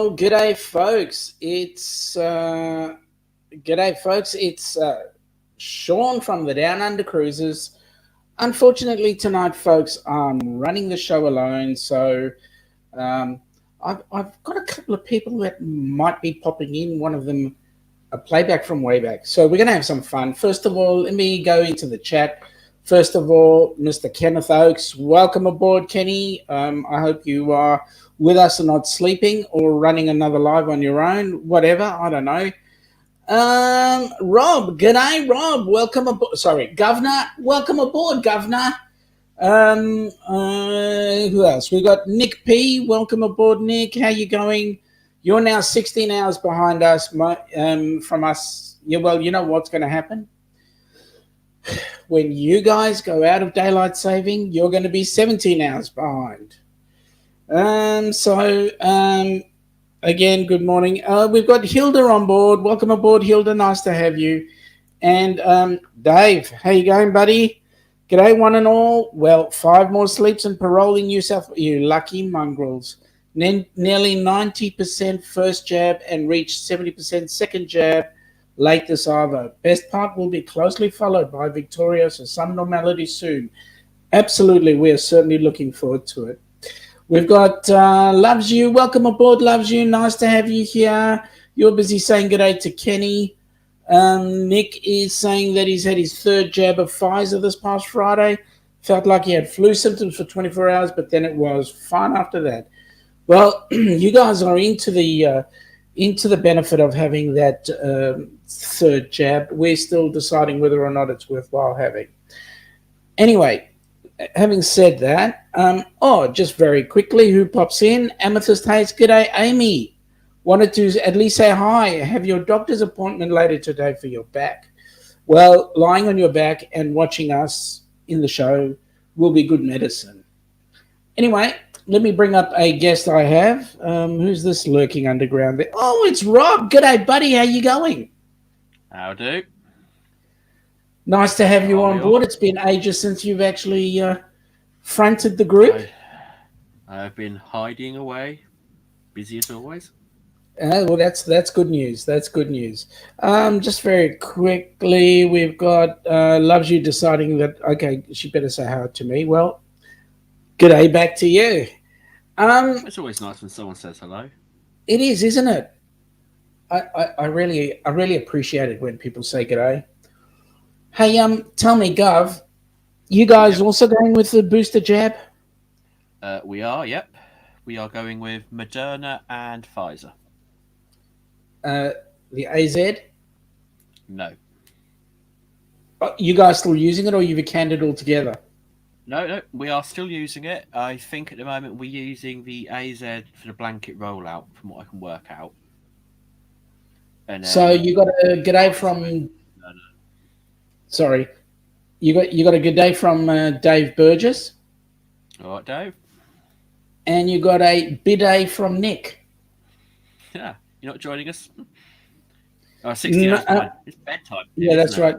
Well, g'day, folks. G'day, folks. It's Sean from the Down Under Cruises. Unfortunately, tonight, folks, I'm running the show alone, so um, I've got a couple of people that might be popping in. One of them, a playback from way back. So we're going to have some fun. First of all, let me go into the chat. First of all, Mr. Kenneth Oakes, welcome aboard, Kenny. I hope you are with us and not sleeping or running another live on your own, whatever. I don't know. Rob, g'day, Rob. Welcome aboard. Sorry, Governor. Welcome aboard, Governor. Who else? We got Nick P. Welcome aboard, Nick. How you going? You're now 16 hours behind us from us. Yeah, well, you know what's going to happen? When you guys go out of daylight saving, you're going to be 17 hours behind. Again, good morning. We've got Hilda on board. Welcome aboard, Hilda. Nice to have you. And Dave, how you going, buddy? G'day, one and all. Well, 5 more sleeps and parole in New South. You lucky mongrels. Nearly 90% first jab and reached 70% second jab late this hour. Best part will be closely followed by Victoria, so some normality soon. Absolutely, we are certainly looking forward to it. We've got Loves You. Welcome aboard, Loves You. Nice to have you here. You're busy saying good day to Kenny. Nick is saying that he's had his third jab of Pfizer this past Friday. Felt like he had flu symptoms for 24 hours, but then it was fine after that. Well, you guys are into the benefit of having that third jab. We're still deciding whether or not it's worthwhile having. Anyway, having said that, just very quickly, who pops in? Amethyst Hayes. G'day, Amy. Wanted to at least say hi. Have your doctor's appointment later today for your back. Well, lying on your back and watching us in the show will be good medicine. Anyway, let me bring up a guest I have. Who's this lurking underground there? Oh, it's Rob. G'day, buddy. How you going? How do? Nice to have you on board. It's been ages since you've actually fronted the group. I've been hiding away, busy as always. Well, that's good news. That's good news. Just very quickly, we've got Loves You deciding that, okay, she better say hi to me. Well, g'day back to you. It's always nice when someone says hello. It is, isn't it? I really appreciate it when people say g'day. Hey, tell me, Gov, you guys also going with the booster jab? We are, yep. We are going with Moderna and Pfizer. The AZ? No. You guys still using it, or you've canned it all together? No, we are still using it. I think at the moment we're using the AZ for the blanket rollout, from what I can work out. And so you got a g'day from. No. Sorry, you got a good day from Dave Burgess. All right, Dave. And you got a bidet from Nick. Yeah, you're not joining us. 16 hours behind. It's bedtime. Yeah, that's right.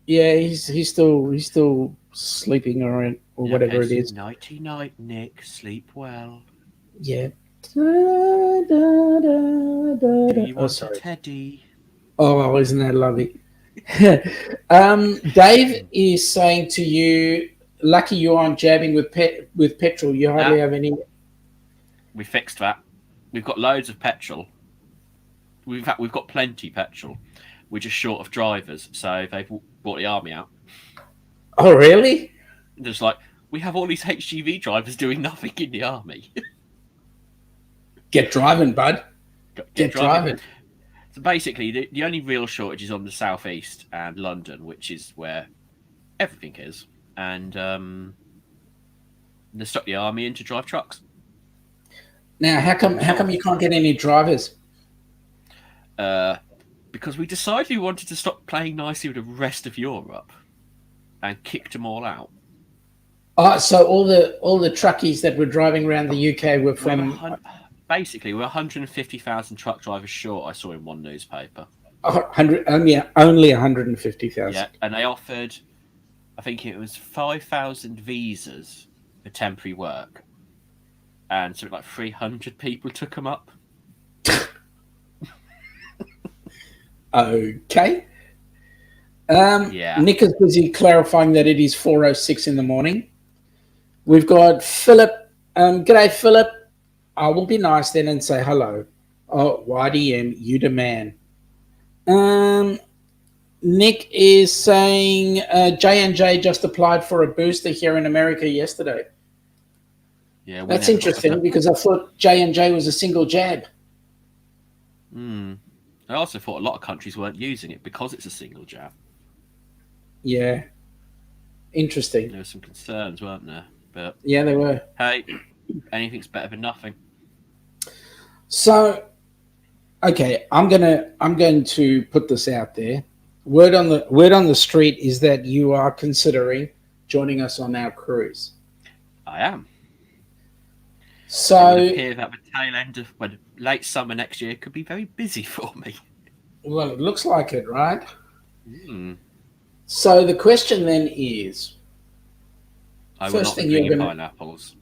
Yeah, he's still sleeping or whatever it is. Nighty night, Nick. Sleep well. Yeah. Do you want a teddy? Oh, isn't that lovely? Dave is saying to you, lucky you aren't jabbing with petrol. You hardly have any. We fixed that. We've got loads of petrol. We've got plenty petrol. We're just short of drivers, so they've brought the army out. Oh, really? Just like, we have all these HGV drivers doing nothing in the army. Get driving, bud. Get driving. So basically, the only real shortage is on the southeast and London, which is where everything is. And they stuck the army in to drive trucks. Now, how come you can't get any drivers? Because we decided we wanted to stop playing nicely with the rest of Europe and kicked them all out. Oh, so all the truckies that were driving around the UK were from. Basically, we're 150,000 truck drivers short. I saw in one newspaper. 100 only 150,000. Yeah, and they offered, I think it was 5,000 visas for temporary work, and something like 300 people took them up. Okay. Yeah. Nick is busy clarifying that it is 4:06 in the morning. We've got Philip. G'day, Philip. I will be nice then and say hello. Oh, YDM, you the man. Um, Nick is saying J&J just applied for a booster here in America yesterday. Yeah, we That's never got interesting because I thought J&J was a single jab. I also thought a lot of countries weren't using it because it's a single jab. Yeah, interesting. There were some concerns, weren't there? But Yeah, they were. hey, anything's better than nothing. So, okay, I'm going to put this out there. Word on the street is that you are considering joining us on our cruise. I am. It would So, appear that the tail end of late summer next year could be very busy for me. well, it looks like it, right? Hmm. So the question then is, I will first not be thing you're bringing going to, pineapples.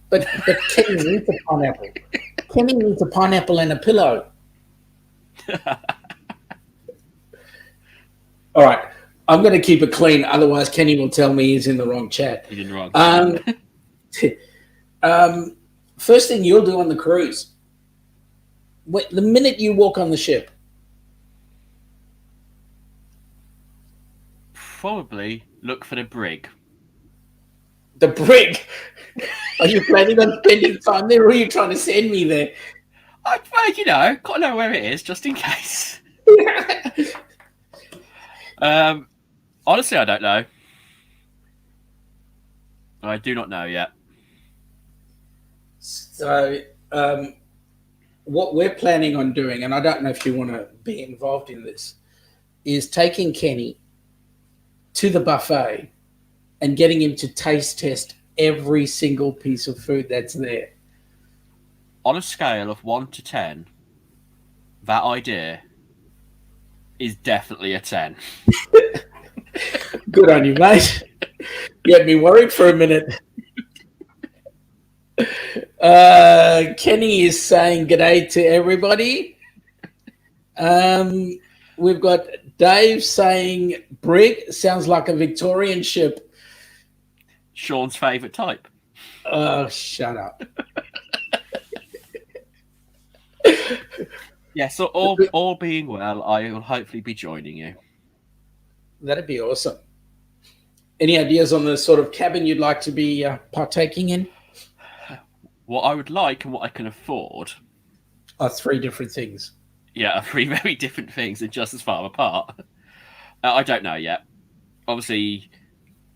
but Kenny needs a pineapple. Kenny needs a pineapple and a pillow. All right, I'm going to keep it clean. Otherwise, Kenny will tell me he's in the wrong chat. He's in the wrong Um, First thing you'll do on the cruise, the minute you walk on the ship, Probably look for the brig. the brig. Are you planning on spending time there, or are you trying to send me there? Got to know where it is just in case. Honestly, I don't know. I do not know yet. So, what we're planning on doing, and I don't know if you want to be involved in this, is taking Kenny to the buffet and getting him to taste test every single piece of food that's there. On a scale of 1 to 10, that idea is definitely a 10. Good on you, mate. You had me worried for a minute. Kenny is saying g'day to everybody. We've got Dave saying brig sounds like a Victorian ship. Sean's favourite type. Oh, shut up. Yeah, so all being well, I will hopefully be joining you. That'd be awesome. Any ideas on the sort of cabin you'd like to be partaking in? What I would like and what I can afford Are three different things. yeah, are three very different things and just as far apart. I don't know yet. Obviously,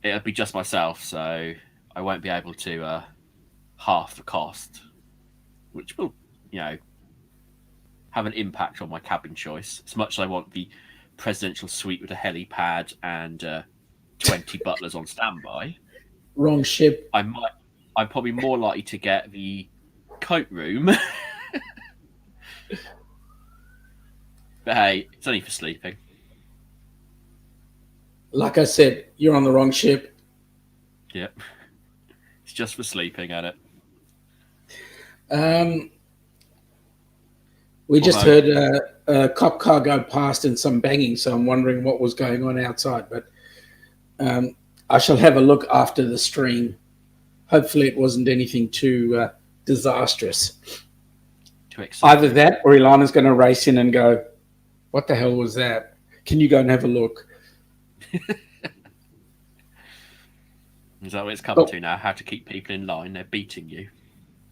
it'll be just myself, so I won't be able to half the cost, which will, have an impact on my cabin choice. As much as I want the presidential suite with a helipad and 20 butlers on standby, Wrong ship. I'm probably more likely to get the coat room. But hey, it's only for sleeping. Like I said, you're on the wrong ship. Yep. It's just for sleeping at it. We just heard a cop car go past and some banging, so I'm wondering what was going on outside. But I shall have a look after the stream. Hopefully it wasn't anything too disastrous. Too exciting. Either that or Ilana's going to race in and go, what the hell was that? Can you go and have a look? Is that what it's come to now? How to keep people in line? They're beating you.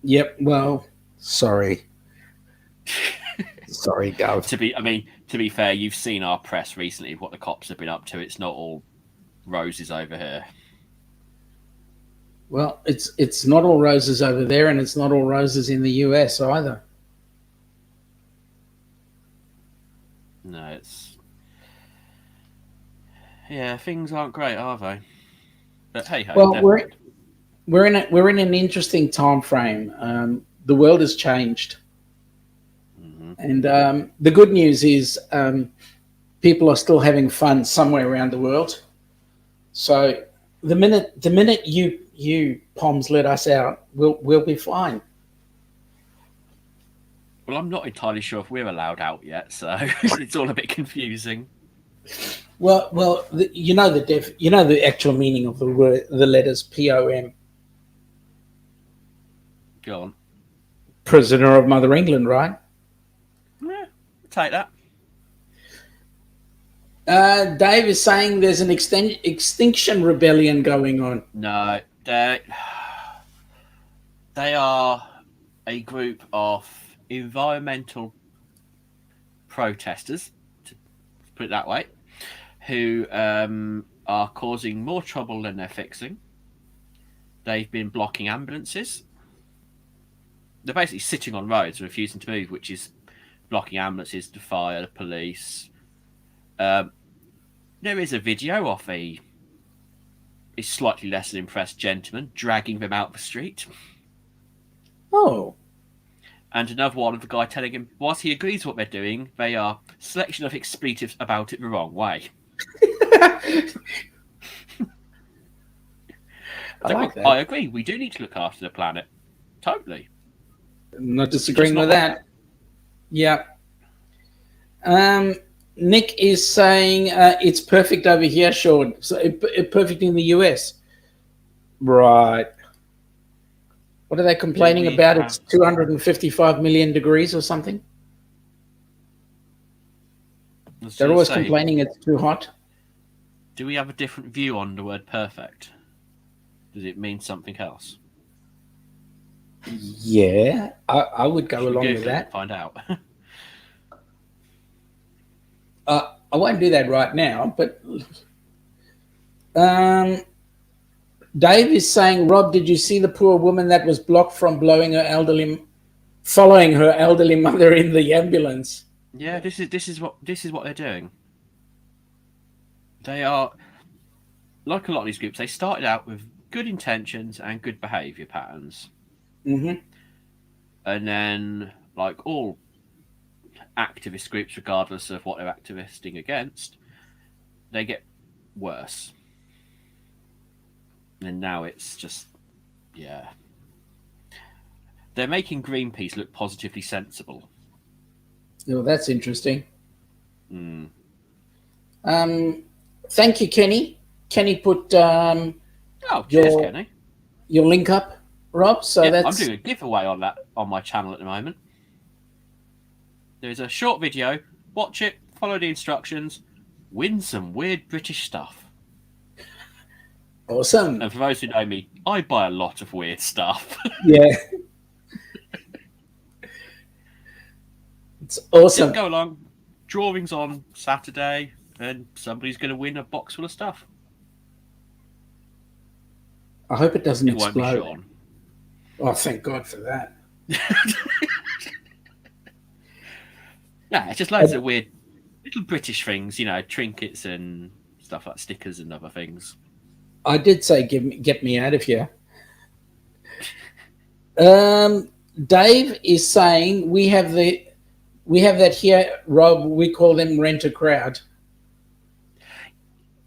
Yep. Well, sorry. Sorry, Gov. To be fair, you've seen our press recently, what the cops have been up to. It's not all roses over here. Well, it's not all roses over there, and it's not all roses in the US either. No, things aren't great, are they? But hey ho. Well, we're in an interesting time frame. The world has changed, and the good news is people are still having fun somewhere around the world. So the minute you Poms let us out, we'll be fine. Well, I'm not entirely sure if we're allowed out yet, so it's all a bit confusing. You know the actual meaning of the word, the letters POM, Go on. prisoner of Mother England, right? Yeah, take that. Dave is saying there's an extinction rebellion going on. No, they are a group of environmental protesters, to put it that way, who are causing more trouble than they're fixing. They've been blocking ambulances. They're basically sitting on roads and refusing to move, which is blocking ambulances, the fire, the police. There is a video of a slightly less than impressed gentleman dragging them out the street. Oh, And another one of the guy telling him, whilst he agrees what they're doing, they are selection of expletives about it the wrong way. I like that. I agree. We do need to look after the planet. Totally. Not disagreeing with that. Yeah. Nick is saying it's perfect over here, Sean. So perfect in the US. Right. What are they complaining about? It's 255 million degrees or something. They're always complaining it's too hot. Do we have a different view on the word perfect? Does it mean something else? Yeah, I would go along with that. Find out. I won't do that right now, but Dave is saying, Rob, did you see the poor woman that was blocked from following her elderly mother in the ambulance? Yeah, this is what they're doing. They are like a lot of these groups. They started out with good intentions and good behaviour patterns, and then, like all activist groups, regardless of what they're activisting against, they get worse. And now it's just, yeah. They're making Greenpeace look positively sensible. Oh, that's interesting. Mm. Thank you, Kenny. Kenny put cheers, Kenny. Your link up, Rob. So I'm doing a giveaway on that on my channel at the moment. There's a short video. Watch it, follow the instructions, win some weird British stuff. Awesome. And for those who know me, I buy a lot of weird stuff. Yeah. It's awesome. Just go along. Drawings on Saturday, and somebody's going to win a box full of stuff. I hope it doesn't explode. Won't be Sean. Oh, thank God for that. Yeah, it's just loads of weird little British things, trinkets and stuff like stickers and other things. I did say get me out of here. Dave is saying we have that here, Rob. We call them rent a crowd.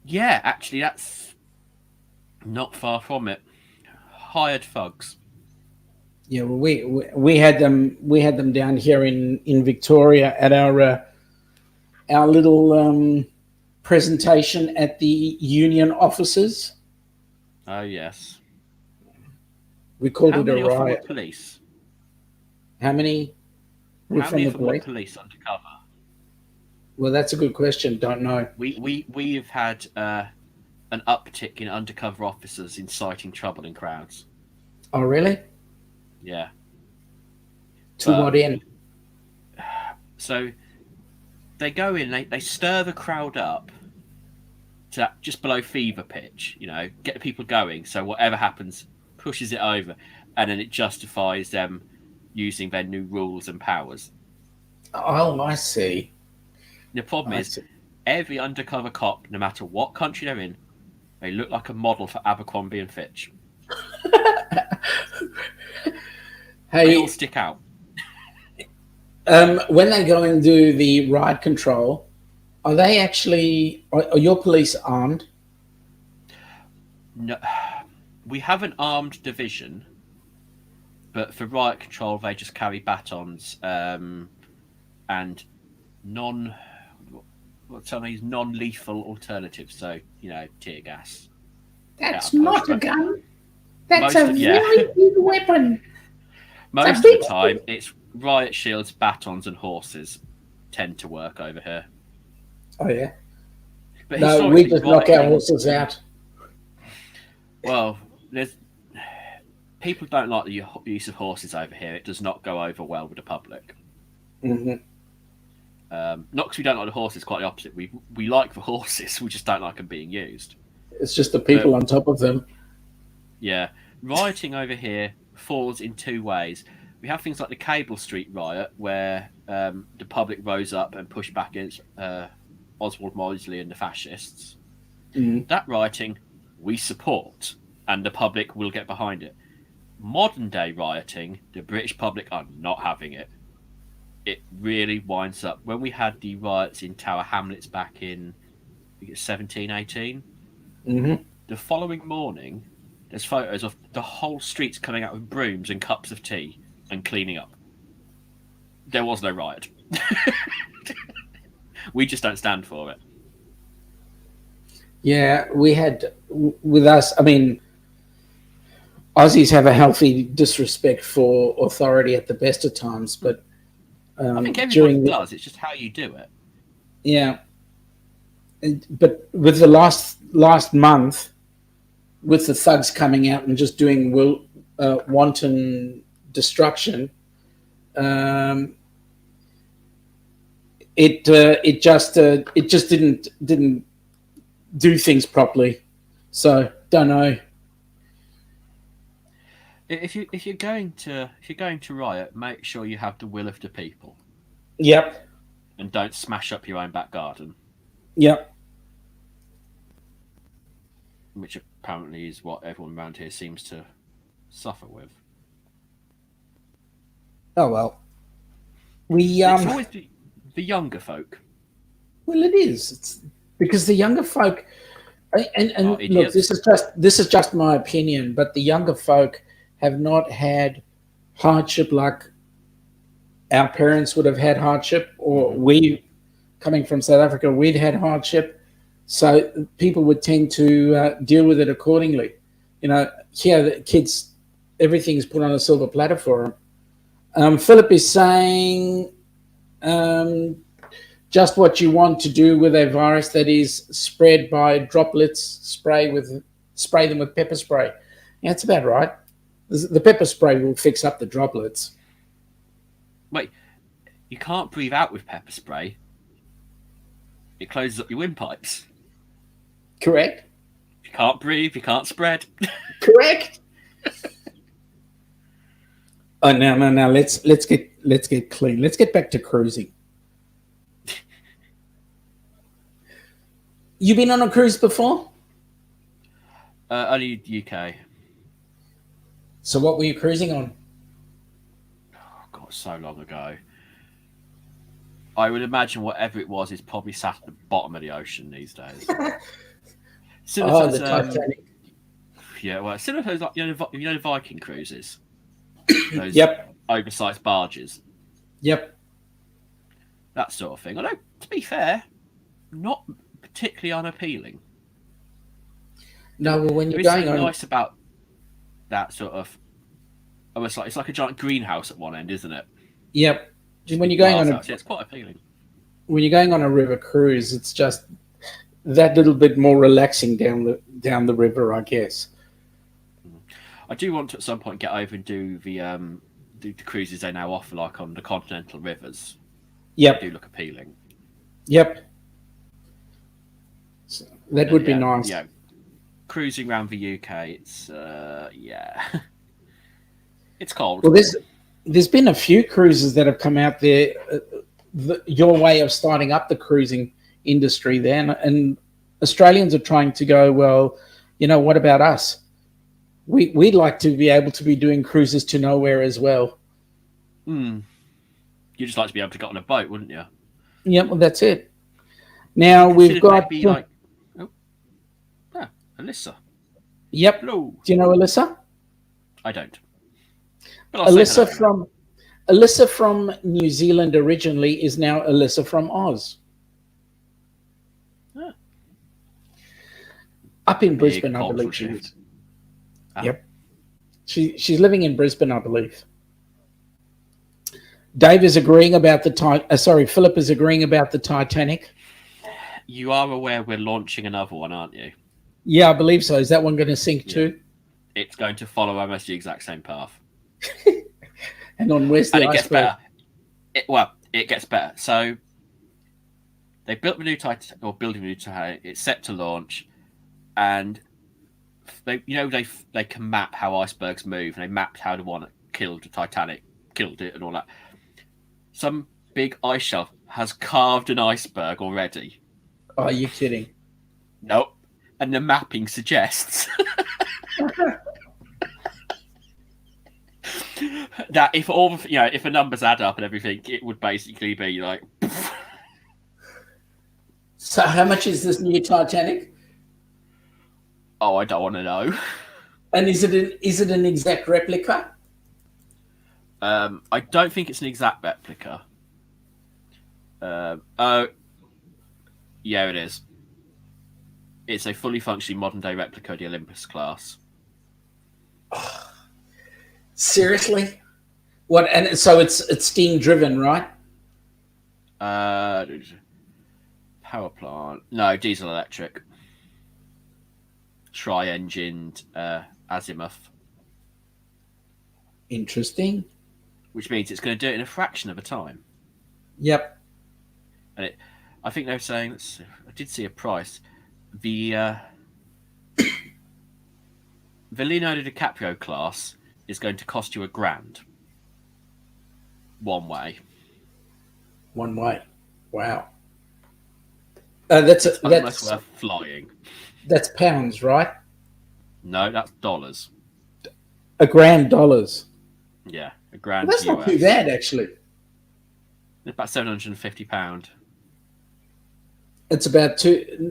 Yeah, actually, that's not far from it. Hired thugs. Yeah, well, we had them down here in Victoria at our little presentation at the union offices. Oh yes. We called it a riot. Police. How many? How many from the police undercover? Well, that's a good question. Don't know. We've had an uptick in undercover officers inciting trouble in crowds. Oh, really? Yeah. To what end? So they go in, they stir the crowd up to just below fever pitch, get the people going. So whatever happens pushes it over, and then it justifies them using their new rules and powers. Oh, I see. The problem is, every undercover cop, no matter what country they're in, they look like a model for Abercrombie and Fitch. Hey, they all stick out. When they go and do the riot control, are they actually? Are your police armed? No, we have an armed division. but for riot control, they just carry batons and non what's some of these non-lethal alternatives. So tear gas. That's not a gun. That's Most a very big weapon. Most of the time, it's riot shields, batons, and horses tend to work over here. Oh yeah. But no, we just knock our horses out. Well, people don't like the use of horses over here. It does not go over well with the public. Mm-hmm. Not because we don't like the horses, quite the opposite. We like the horses, we just don't like them being used. It's just the people on top of them. Yeah. Rioting over here falls in two ways. We have things like the Cable Street riot, where the public rose up and pushed back against Oswald Mosley and the fascists. Mm. That rioting we support, and the public will get behind it. Modern day rioting, the British public are not having it. It really winds up. When we had the riots in Tower Hamlets back in, I think it's 1718, the following morning, there's photos of the whole streets coming out with brooms and cups of tea and cleaning up. There was no riot. We just don't stand for it. Yeah, we had, with us, I mean, Aussies have a healthy disrespect for authority at the best of times, but I think everybody does. It's just how you do it. Yeah. But with the last month, with the thugs coming out and just doing wanton destruction, it just didn't do things properly. So don't know. If you're going to riot, make sure you have the will of the people. Yep. And don't smash up your own back garden. Yep. Which apparently is what everyone around here seems to suffer with. Oh well. It's always the younger folk. Well, it is. It's because the younger folk, and look, this is just my opinion, but the younger folk have not had hardship like our parents would have had hardship, or we, coming from South Africa, we'd had hardship. So people would tend to deal with it accordingly. Here the kids, everything's put on a silver platter for them. Philip is saying just what you want to do with a virus that is spread by droplets, spray them with pepper spray. Yeah, that's about right. The pepper spray will fix up the droplets. Wait, you can't breathe out with pepper spray. It closes up your windpipes. Correct. If you can't breathe, you can't spread. Correct. Oh no. Let's get clean. Let's get back to cruising. You been on a cruise before? Only UK. So what were you cruising on? Oh God, so long ago. I would imagine whatever it was is probably sat at the bottom of the ocean these days. The Titanic. Yeah, well, similar to those, the Viking cruises. Those oversized barges. Yep. That sort of thing. Although, to be fair, not particularly unappealing. No, well, when you're there is going something on, nice about that sort of. Almost like it's like a giant greenhouse at one end, isn't it? Yep. When you're going on it's quite appealing. When you're going on a river cruise, it's just that little bit more relaxing down the river, I guess. I do want to at some point get over and do the cruises they now offer, like on the continental rivers. Yep. They do look appealing. Yep. So that would be nice. Yeah. Cruising around the UK, it's it's cold. Well, there's been a few cruises that have come out there. Your way of starting up the cruising industry then, and Australians are trying to go, well, what about us? We'd like to be able to be doing cruises to nowhere as well. You'd just like to be able to get on a boat, wouldn't you? Yeah, well, that's it. Now we've got Alyssa. Yep. Hello. Do you know Alyssa? I don't. But I'll say Alyssa hello. from New Zealand originally is now Alyssa from Oz. Ah, Up in big Brisbane, I cultural believe she shift. is. Ah, Yep. She's living in Brisbane, I believe. Dave is agreeing about Philip is agreeing about the Titanic. you are aware we're launching another one, aren't you? Yeah, I believe so. Is that one going to sink Yeah. too? It's going to follow almost the exact same path. And on where's And the it gets iceberg? better. It gets better. So they built the new Titanic, or building the new Titanic. It's set to launch, and they can map how icebergs move, and they mapped how the one that killed the Titanic killed it, and all that. Some big ice shelf has carved an iceberg already. Are you kidding? Nope. And the mapping suggests that if if the numbers add up and everything, it would basically be like. So how much is this new Titanic? Oh, I don't want to know. And is it an exact replica? I don't think it's an exact replica. Oh, yeah, it is. It's a fully functioning modern day replica of the Olympus class. Seriously? What? And so it's steam driven, right? Power plant. No, diesel electric. Tri-engined azimuth. Interesting. Which means it's going to do it in a fraction of a time. Yep. And I think they were saying, I did see a price. The Leonardo DiCaprio class is going to cost you $1,000. One way. One way. Wow. That's Almost worth flying. That's pounds, right? No, that's dollars. $1,000. Yeah, $1,000. Well, that's not too bad, actually. It's about £750. It's about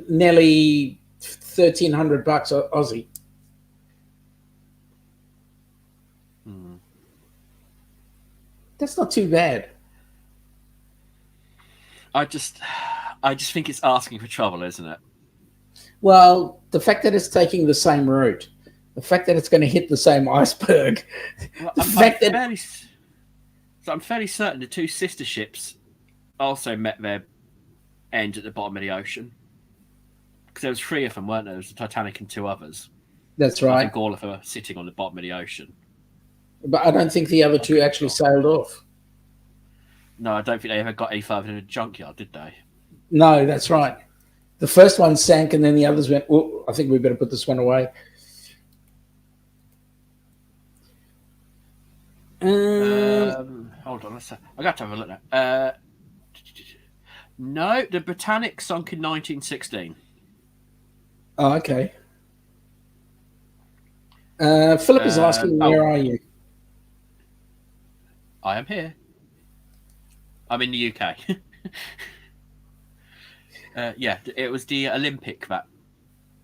nearly $1,300 Aussie. That's not too bad. I just think it's asking for trouble, isn't it? Well, the fact that it's taking the same route, the fact that it's going to hit the same iceberg, I'm fairly certain the two sister ships also met their end at the bottom of the ocean. Because there was 3 of them, weren't there? There was the Titanic and 2 others. That's right. I think all of them are sitting on the bottom of the ocean. But I don't think the other 2 actually sailed off. No, I don't think they ever got any further than a junkyard, did they? No, that's right. The first one sank, and then the others went, oh, I think we better put this one away. Hold on, I got to have a look now. No, the Britannic sunk in 1916. Oh, okay. Philip is asking, where are you? I am here. I'm in the UK. Yeah, it was the Olympic that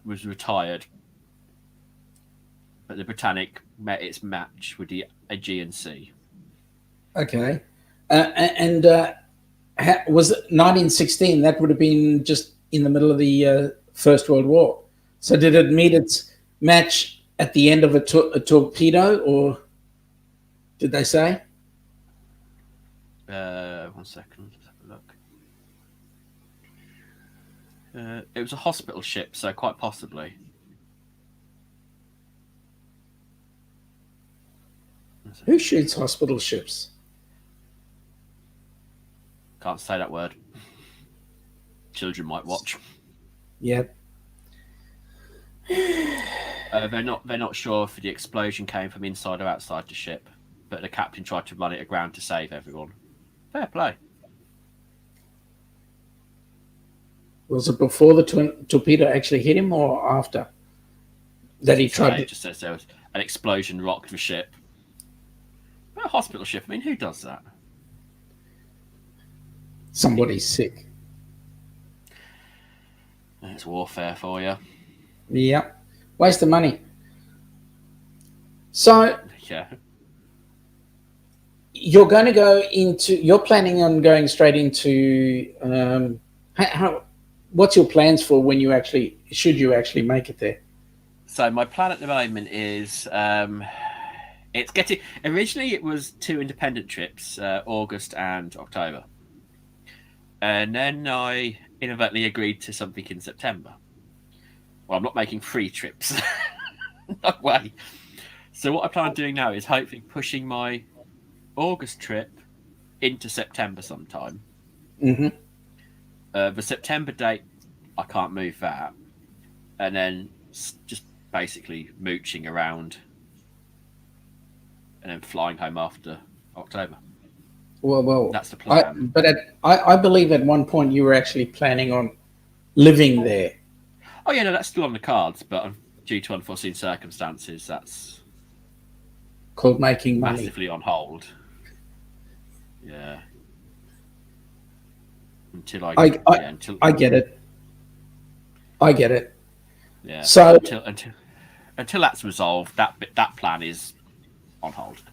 was retired. But the Britannic met its match with the Aegean Sea. Okay. Was it 1916? That would have been just in the middle of the First World War. So did it meet its match at the end of a torpedo, or did they say? 1 second. Let's have a look. It was a hospital ship, so quite possibly. Who shoots hospital ships? Can't say that word. Children might watch. Yep. They're not sure if the explosion came from inside or outside the ship, but the captain tried to run it aground to save everyone. Fair play. Was it before the torpedo actually hit him, or after that he tried? It just says there was an explosion rocked the ship. But a hospital ship. I mean, who does that? Somebody's sick. It's warfare for you. Yep. Waste of money. So Yeah. you're going to go into. You're planning on going straight into. What's your plans for when you actually should you actually make it there? So my plan at the moment is it's getting. Originally, it was 2 independent trips, August and October, and then I inadvertently agreed to something in September. Well, I'm not making 3 trips. No way. So what I plan on doing now is hopefully pushing my August trip into September sometime. Mm-hmm. The September date, I can't move that, and then just basically mooching around, and then flying home after October. Well, That's the plan. I believe at one point you were actually planning on living there. Oh yeah, no, that's still on the cards, but due to unforeseen circumstances, that's Called making money. massively on hold. Yeah. Until I get it. I get it. Yeah. So until that's resolved, that plan is on hold.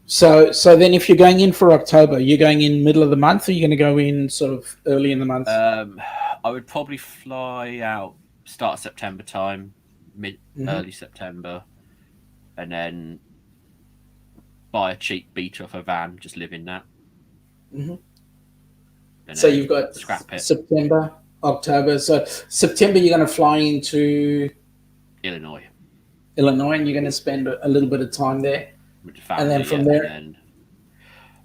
So then, if you're going in for October, you're going in middle of the month, or you're going to go in sort of early in the month? I would probably fly out start of September time, early September, and then buy a cheap beta off a van, just live in that. Mm-hmm. So you've got scrap it. September, October. So September, you're going to fly into Illinois, and you're going to spend a little bit of time there. With the family, and then from there, and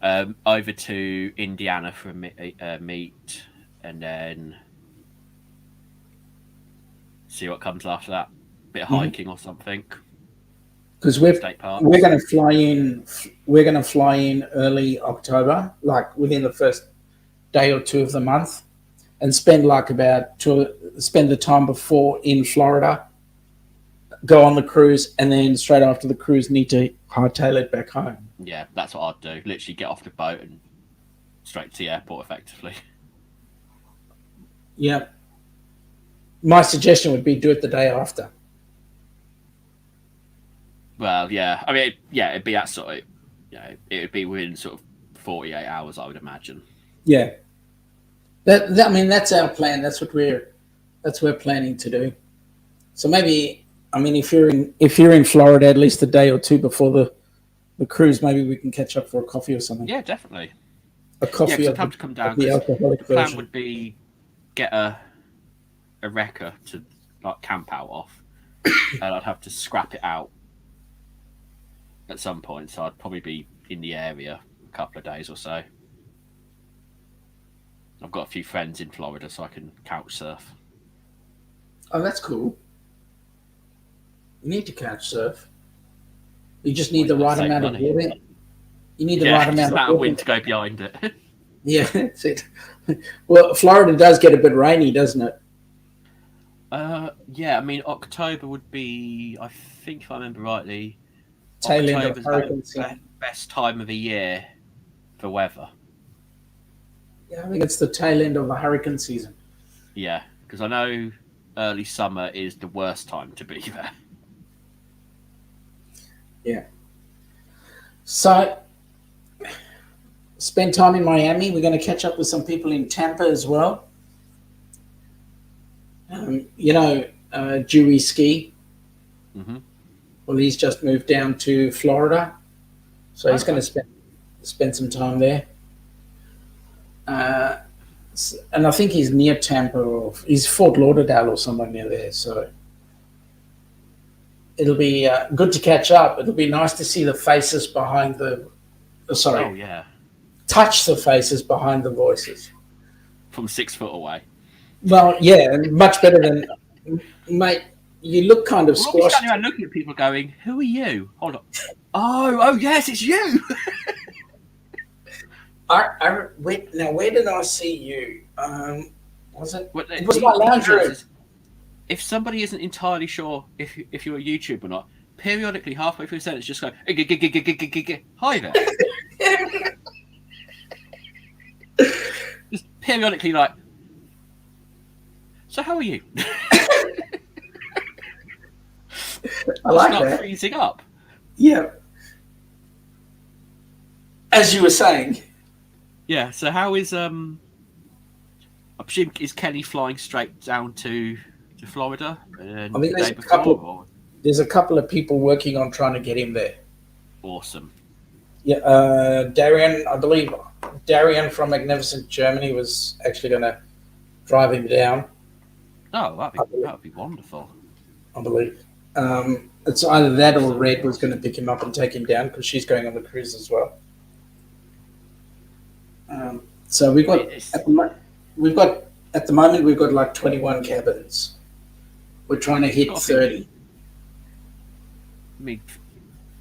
then, over to Indiana for a meet, and then see what comes after that. Bit of hiking or something. Because we're going to fly in. We're going to fly in early October, like within the first day or 2 of the month, and spend spend the time before in Florida. Go on the cruise, and then straight after the cruise, need to hightail it back home. Yeah, that's what I'd do. Literally get off the boat and straight to the airport, effectively. Yeah. My suggestion would be do it the day after. Well, yeah. I mean, yeah, it'd be that sort of, it would be within sort of 48 hours, I would imagine. Yeah. I mean, that's our plan. That's what we're planning to do. So maybe, I mean, if you're in Florida at least a day or 2 before the cruise, maybe we can catch up for a coffee or something. Yeah, definitely. A coffee. Yeah, time to come down. The alcoholic plan version would be get a wrecker to like camp out off, and I'd have to scrap it out at some point. So I'd probably be in the area a couple of days or so. I've got a few friends in Florida, so I can couch surf. Oh, that's cool. You need to couch surf. You just need the right amount of water. You need the right amount of wind to go behind it. Yeah, that's it. Well, Florida does get a bit rainy, doesn't it? Yeah, I mean, October would be, I think if I remember rightly, tail end of hurricane season. Best time of the year for weather. Yeah, I think it's the tail end of the hurricane season. Yeah, because I know early summer is the worst time to be there. Yeah. So, spend time in Miami. We're going to catch up with some people in Tampa as well. Dewey Ski. Mm-hmm. Well, he's just moved down to Florida, so he's going to spend some time there. And I think he's near Tampa, or he's Fort Lauderdale or somewhere near there. So it'll be good to catch up. It'll be nice to see the faces behind the. Oh yeah. Touch the faces behind the voices. From 6 foot away. Well, yeah, much better than, mate. You look kind of squashed. Standing around looking at people, going, "Who are you?" Hold on. Oh, yes, it's you. Where did I see you? Was it? It was the my lounge room. If somebody isn't entirely sure if you're a YouTuber or not, periodically halfway through the sentence, just go, "Hi there." Just periodically, like, so how are you? I like start that. freezing up. Yeah. as you were saying. Yeah. So how is I presume is Kenny flying straight down to Florida I the mean, day before? Or? there's a couple of people working on trying to get him there. Awesome. Yeah, Darian, I believe Darian from Magnificent Germany was actually going to drive him down. Oh, that'd be wonderful. I believe. It's either that or Red was going to pick him up and take him down because she's going on the cruise as well. So we've got at the moment we've got like 21 cabins. We're trying to hit 30. I mean,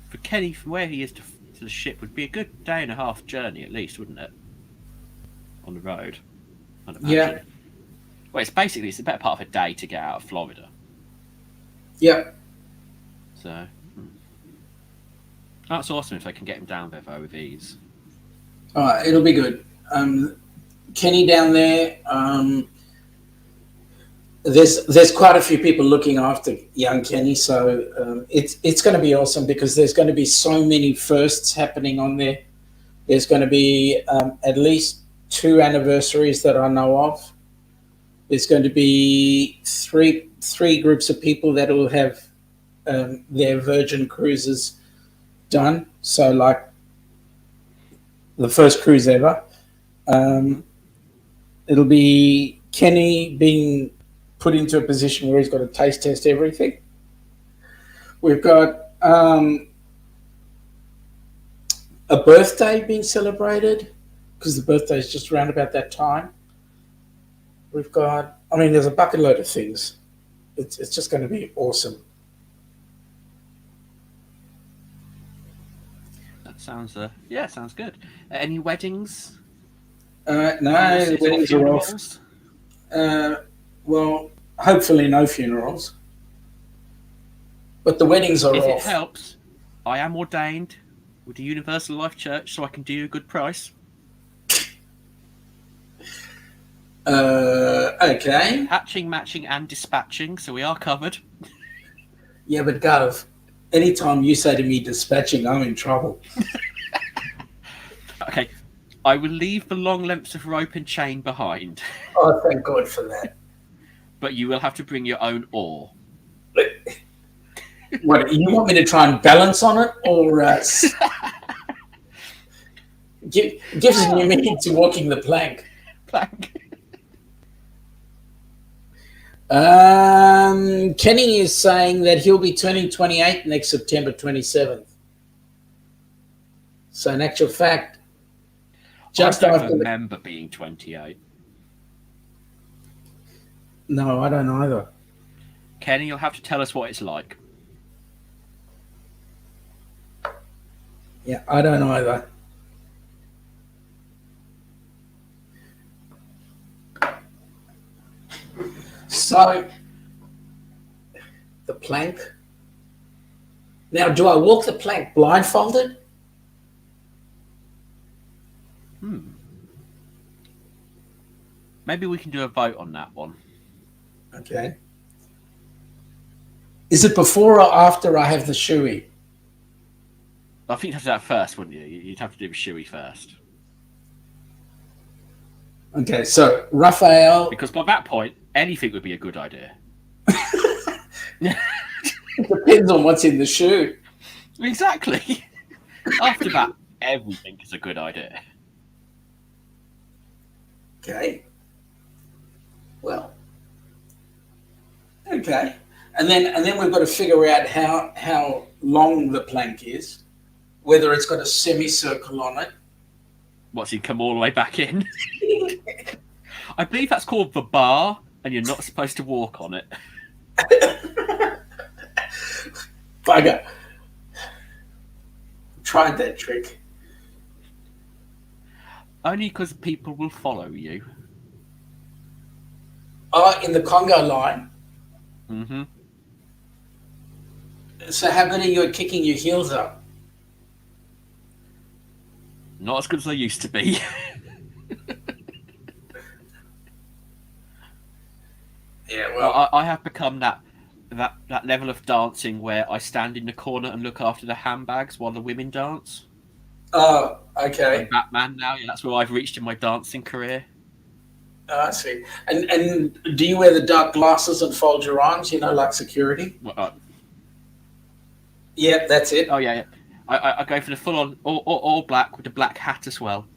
for Kenny, from where he is to the ship, would be a good day and a half journey at least, wouldn't it? On the road, I'd imagine. Yeah. Well, it's the better part of a day to get out of Florida. Yep. So that's awesome if they can get him down there though with ease. All right, it'll be good. Kenny down there. There's quite a few people looking after young Kenny, so it's going to be awesome because there's going to be so many firsts happening on there. There's going to be at least 2 anniversaries that I know of. There's going to be three groups of people that will have their Virgin cruises done. So like the first cruise ever. It'll be Kenny being put into a position where he's got to taste test everything. We've got a birthday being celebrated because the birthday is just around about that time. We've got, there's a bucket load of things. It's just going to be awesome. That sounds sounds good. Any weddings? No, the weddings are off. Well, hopefully no funerals. But the weddings are off. If it helps, I am ordained with the Universal Life Church, so I can do you a good price. Okay. Hatching, matching, and dispatching, so we are covered. Yeah, but Gov, anytime you say to me dispatching, I'm in trouble. Okay, I will leave the long lengths of rope and chain behind. Oh, thank God for that. But you will have to bring your own oar. What, you want me to try and balance on it, or gives a new meaning to walking the plank? Kenny is saying that he'll be turning 28 next September 27th. So in actual fact, just I don't after remember being 28. No, I don't either. Kenny, you'll have to tell us what it's like. Yeah, I don't either. So, the plank. Now, do I walk the plank blindfolded? Maybe we can do a vote on that one. Okay. Is it before or after I have the shoey? I think you'd have to do that first, wouldn't you? You'd have to do the shoey first. Okay, so Raphael... Because by that point, anything would be a good idea. It depends on what's in the shoe. Exactly. After that, everything is a good idea. Okay. Well. Okay. And then we've got to figure out how long the plank is, whether it's got a semicircle on it. What's he come all the way back in? I believe that's called the bar, and you're not supposed to walk on it. Bugger. Tried that trick. Only because people will follow you. Oh, in the Congo line? Mm-hmm. So how good are you at kicking your heels up? Not as good as I used to be. Yeah, well... I have become that level of dancing where I stand in the corner and look after the handbags while the women dance. Oh, I'm okay. Batman now. Yeah, that's where I've reached in my dancing career. Oh, I see. And do you wear the dark glasses and fold your arms? You know, like security. Well, Yep, that's oh it. yeah, yeah. I go for the full on all black with the black hat as well.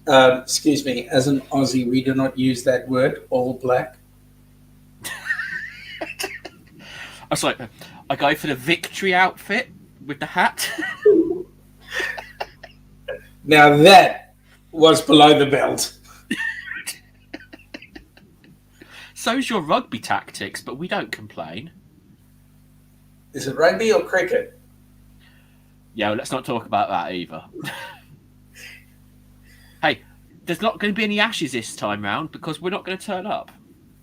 Excuse me. As an Aussie, we do not use that word. All black. I'm sorry. I go for the victory outfit with the hat. Now that was below the belt. So's your rugby tactics, but we don't complain. Is it rugby or cricket? Yeah, well, let's not talk about that either. Hey, there's not going to be any Ashes this time round because we're not going to turn up.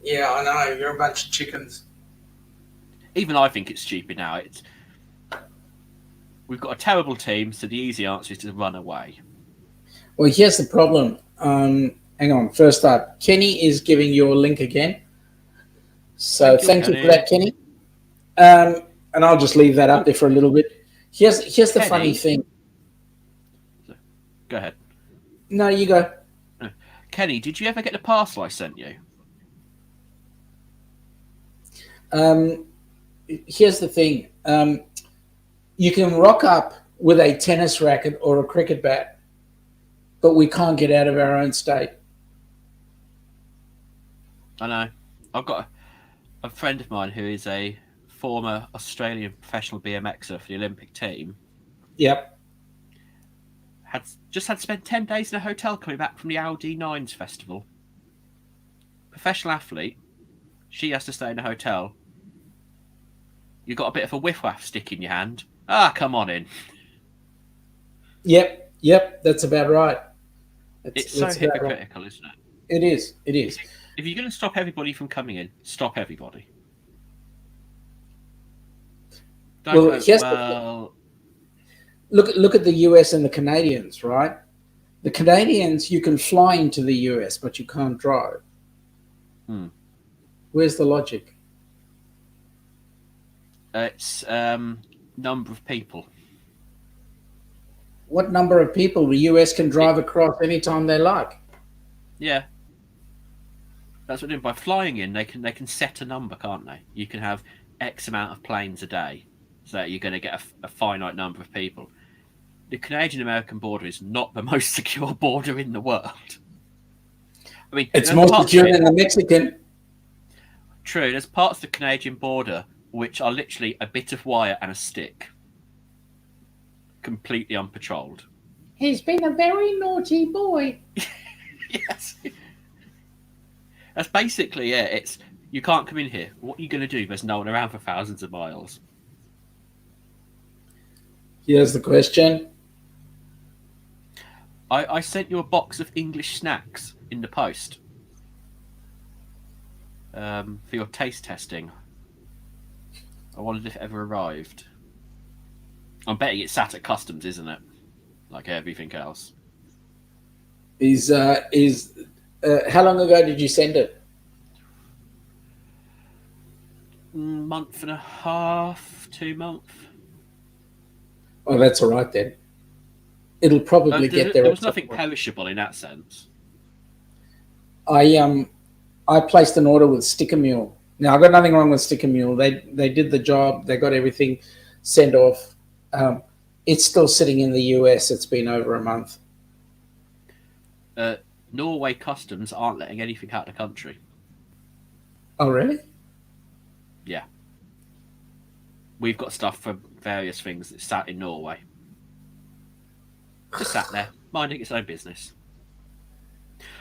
Yeah, I know. You're a bunch of chickens. Even I think it's stupid now. We've got a terrible team, so the easy answer is to run away. Well, here's the problem. Hang on. First up, Kenny is giving you a link again. So thank you for that, Kenny. And I'll just leave that up there for a little bit. Here's the Kenny? funny thing. Go ahead. No, you go. Kenny, did you ever get the parcel I sent you? Here's the thing. You can rock up with a tennis racket or a cricket bat, but we can't get out of our own state. I know. I've got a friend of mine who is a former Australian professional BMXer for the Olympic team. Yep. Had to spend 10 days in a hotel coming back from the Audi Nines festival. Professional athlete. She has to stay in a hotel. You got a bit of a whiff-waff stick in your hand. Ah, come on in. Yep. That's about right. It's so hypocritical, right. Isn't it? It is. If you're going to stop everybody from coming in, stop everybody. Look at the US and the Canadians, right? The Canadians, you can fly into the US, but you can't drive. Where's the logic? It's number of people. What number of people? The US can drive across anytime they like. Yeah. That's what they're doing. By flying in, they can set a number, can't they? You can have X amount of planes a day, so that you're going to get a finite number of people. The Canadian-American border is not the most secure border in the world. I mean, it's more secure than the Mexican. True, there's parts of the Canadian border which are literally a bit of wire and a stick. Completely unpatrolled. He's been a very naughty boy. Yes. That's basically it. It's you can't come in here. What are you going to do? There's no one around for thousands of miles. Here's the question. I sent you a box of English snacks in the post for your taste testing. I wondered if it ever arrived. I'm betting it's sat at customs, isn't it? Like everything else. How long ago did you send it? Month and a half, 2 months. Oh, that's all right then. It'll probably get there. There was nothing perishable in that sense. I placed an order with Sticker Mule. Now I've got nothing wrong with Sticker Mule. They did the job. They got everything sent off. It's still sitting in the US. It's been over a month. Norway customs aren't letting anything out of the country. Oh, really? Yeah. We've got stuff for various things that sat in Norway. Just sat there, minding its own business.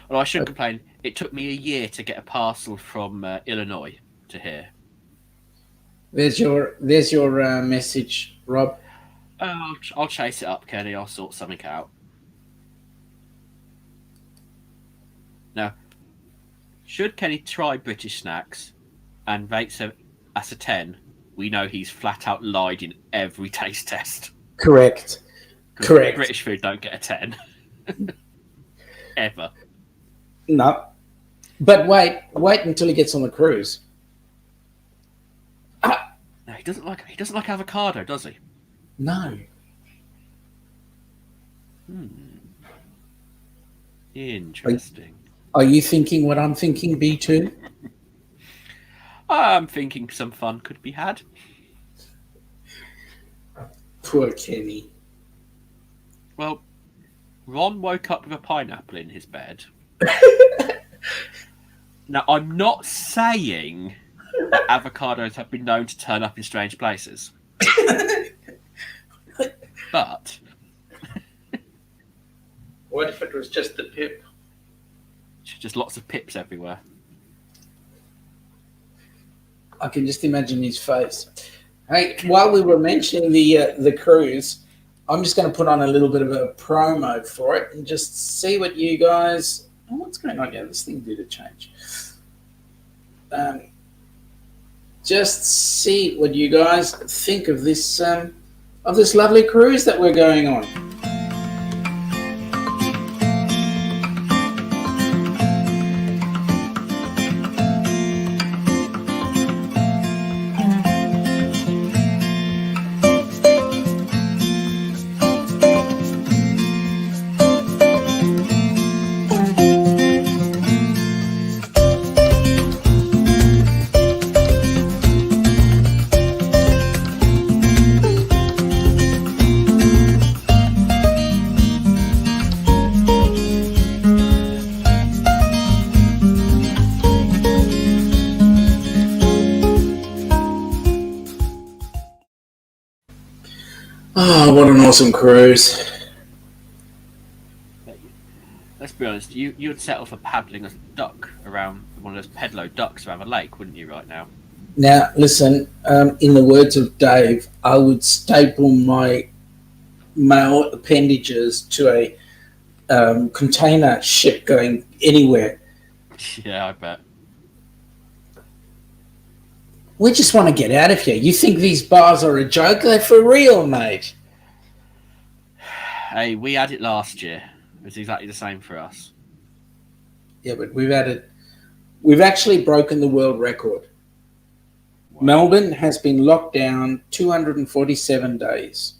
Well, I shouldn't complain. It took me a year to get a parcel from Illinois to here. There's your message, Rob. I'll chase it up, Kenny. I'll sort something out. Now, should Kenny try British snacks and rates as a 10, we know he's flat out lied in every taste test. Correct. British food don't get a 10. Ever. No. But wait until he gets on the cruise. No, he doesn't like avocado, does he? No. Interesting. Are you thinking what I'm thinking, B2? I'm thinking some fun could be had. Poor Kenny. Well, Ron woke up with a pineapple in his bed. Now, I'm not saying that avocados have been known to turn up in strange places. But What if it was just the pip? just lots of pips everywhere. I can just imagine his face. Hey, while we were mentioning the cruise, I'm just going to put on a little bit of a promo for it and just see what you guys. Oh, what's going on here? This thing did a change. Just see what you guys think of this lovely cruise that we're going on. Oh, what an awesome cruise. Let's be honest, you'd settle for paddling a duck around one of those pedalo ducks around the lake, wouldn't you, right now? Now, listen, in the words of Dave, I would staple my male appendages to a container ship going anywhere. Yeah, I bet. We just want to get out of here. You think these bars are a joke? They're for real, mate. Hey, we had it last year. It was exactly the same for us. Yeah, but we've actually broken the world record. Wow. Melbourne has been locked down 247 days.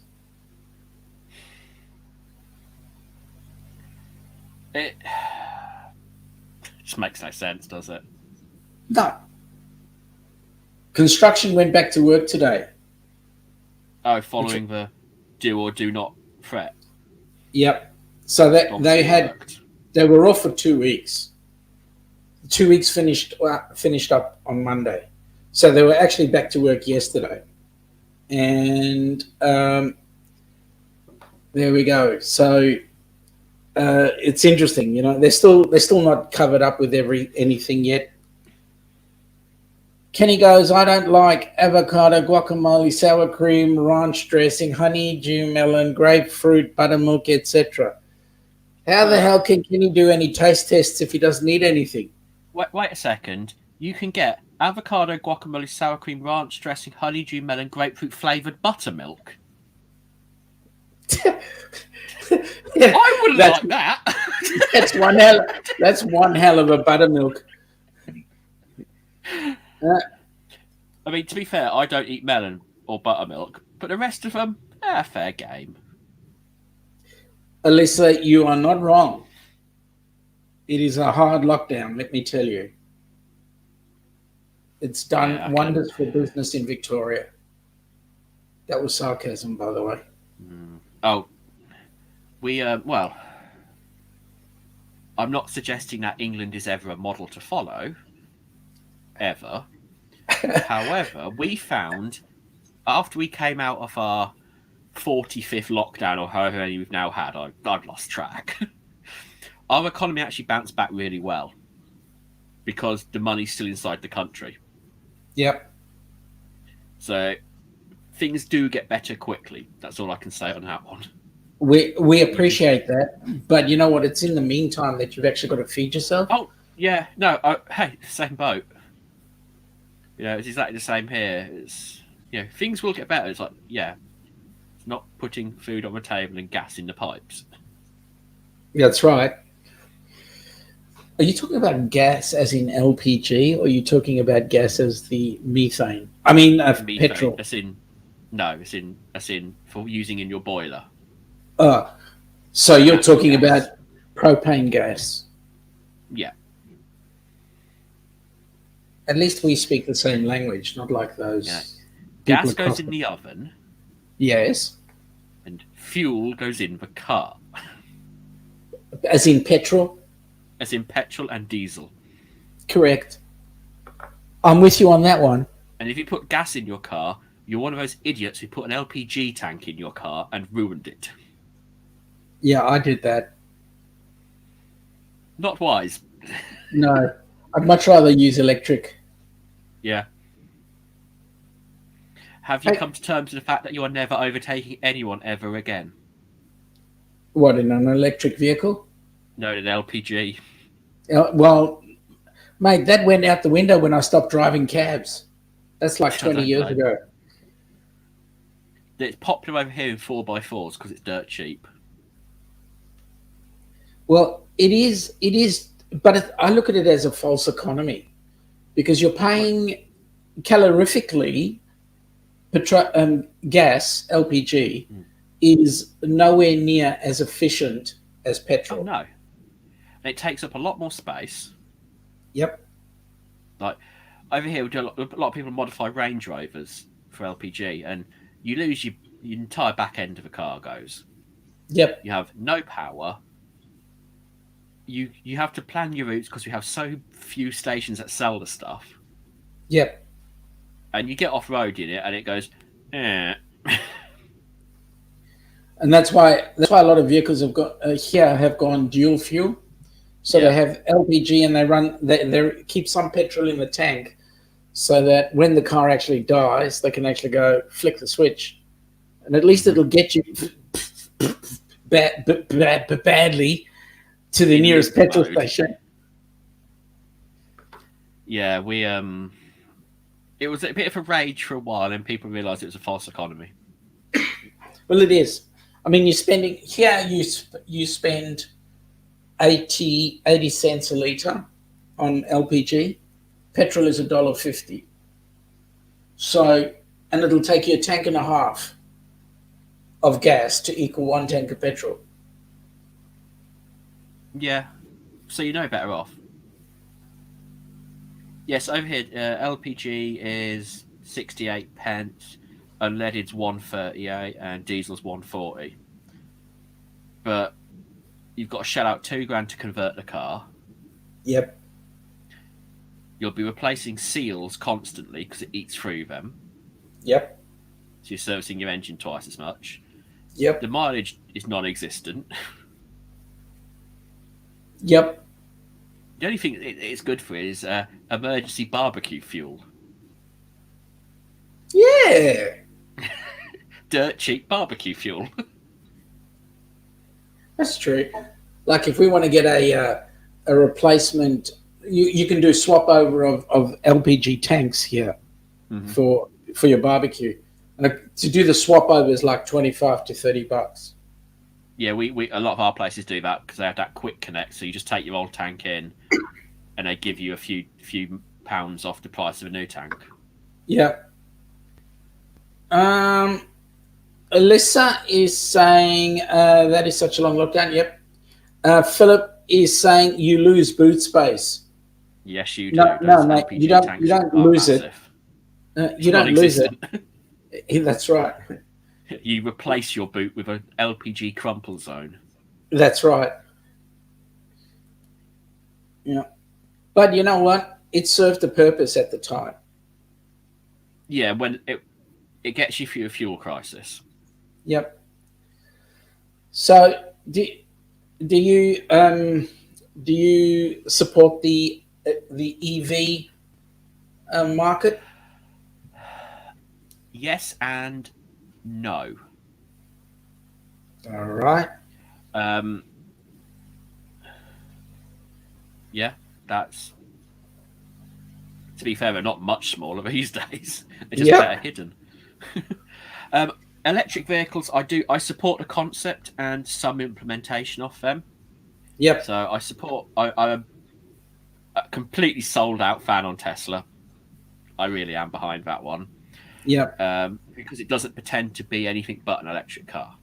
It just makes no sense, does it? No. Construction went back to work today. Oh, following the do or do not threat. Yep. So that Obviously they were off for 2 weeks. 2 weeks finished up on Monday. So they were actually back to work yesterday. And there we go. So it's interesting, you know. They're still not covered up with anything yet. Kenny goes, I don't like avocado, guacamole, sour cream, ranch dressing, honeydew melon, grapefruit, buttermilk, etc. How the hell can Kenny do any taste tests if he doesn't eat anything? Wait a second. You can get avocado, guacamole, sour cream, ranch dressing, honeydew melon, grapefruit flavoured buttermilk. Yeah, I wouldn't like that. That's one hell of a buttermilk. I mean, to be fair, I don't eat melon or buttermilk, but the rest of them, fair game. Alyssa, you are not wrong. It is a hard lockdown, let me tell you. It's done wonders for business in Victoria. That was sarcasm, by the way. Oh, well, I'm not suggesting that England is ever a model to follow, ever. However, we found, after we came out of our 45th lockdown, or however many we've now had, I've lost track, our economy actually bounced back really well because the money's still inside the country. Yep. So things do get better quickly. That's all I can say on that one. We appreciate that, but you know what? It's in the meantime that you've actually got to feed yourself. Oh, yeah. No, hey, same boat. You know, it's exactly the same here. It's, you know, things will get better. It's like, yeah, it's not putting food on the table and gas in the pipes. That's right. Are you talking about gas as in LPG, or are you talking about gas as the methane? I mean, Methane, petrol. As in for using in your boiler. So you're talking about propane gas. Yeah. At least we speak the same language, not like those Yeah. people Gas across goes in the oven, Yes, and fuel goes in the car, as in petrol. as in petrol and diesel. Correct. I'm with you on that one. And if you put gas in your car, you're one of those idiots who put an LPG tank in your car and ruined it. Yeah, I did that. Not wise. No, I'd much rather use electric. Yeah. Have you Hey. come to terms with the fact that you are never overtaking anyone ever again? What, in an electric vehicle? No, an LPG. Well, mate, that went out the window when I stopped driving cabs. That's like I 20 don't years know. ago. It's popular over here in 4x4s because it's dirt cheap. Well, it is, but I look at it as a false economy because you're paying calorifically gas, LPG, is nowhere near as efficient as petrol. Oh, no. And it takes up a lot more space. Yep. Like, over here, we do a lot of people modify Range Rovers for LPG, and you lose your entire back end of a car goes. Yep. You have no power. You have to plan your routes because we have so few stations that sell the stuff. Yep. And you get off road in it, and it goes, eh. And that's why a lot of vehicles have got have gone dual fuel. So Yeah. they have LPG and they keep some petrol in the tank, so that when the car actually dies, they can actually go flick the switch, and at least it'll get you badly to the In nearest neutral petrol mode. station. Yeah, we it was a bit of a rage for a while, and people realised it was a false economy. Well, it is. I mean, you're spending here. You spend 80 cents a litre on LPG. Petrol is $1.50. So, and it'll take you a tank and a half of gas to equal one tank of petrol. Yeah, so you know better off. Yes, over here, LPG is 68 pence, unleaded's 138, and diesel's 140. But you've got to shell out $2,000 to convert the car. Yep. You'll be replacing seals constantly because it eats through them. Yep. So you're servicing your engine twice as much. Yep. The mileage is non-existent. Yep. The only thing it's good for is emergency barbecue fuel. Yeah. Dirt cheap barbecue fuel. That's true. Like if we want to get a replacement, you can do swap over of LPG tanks here for your barbecue. And to do the swap over is like $25 to $30. Yeah, we a lot of our places do that because they have that quick connect. So you just take your old tank in, and they give you a few pounds off the price of a new tank. Yeah. Alyssa is saying that is such a long lockdown. Yep. Philip is saying you lose boot space. Yes, you do. No, mate, LPG you don't tanks lose it. massive. You don't lose it. Non-existent. That's right. You replace your boot with an LPG crumple zone. That's right. Yeah. But you know what? It served a purpose at the time. Yeah, when it gets you through a fuel crisis. Yep. So do you support the EV market? Yes and no. All right. Yeah, that's. To be fair, they're not much smaller these days. They're just better hidden. Electric vehicles, I support the concept and some implementation of them. Yep. So I support. I'm a completely sold out fan on Tesla. I really am behind that one. Yep. Because it doesn't pretend to be anything but an electric car.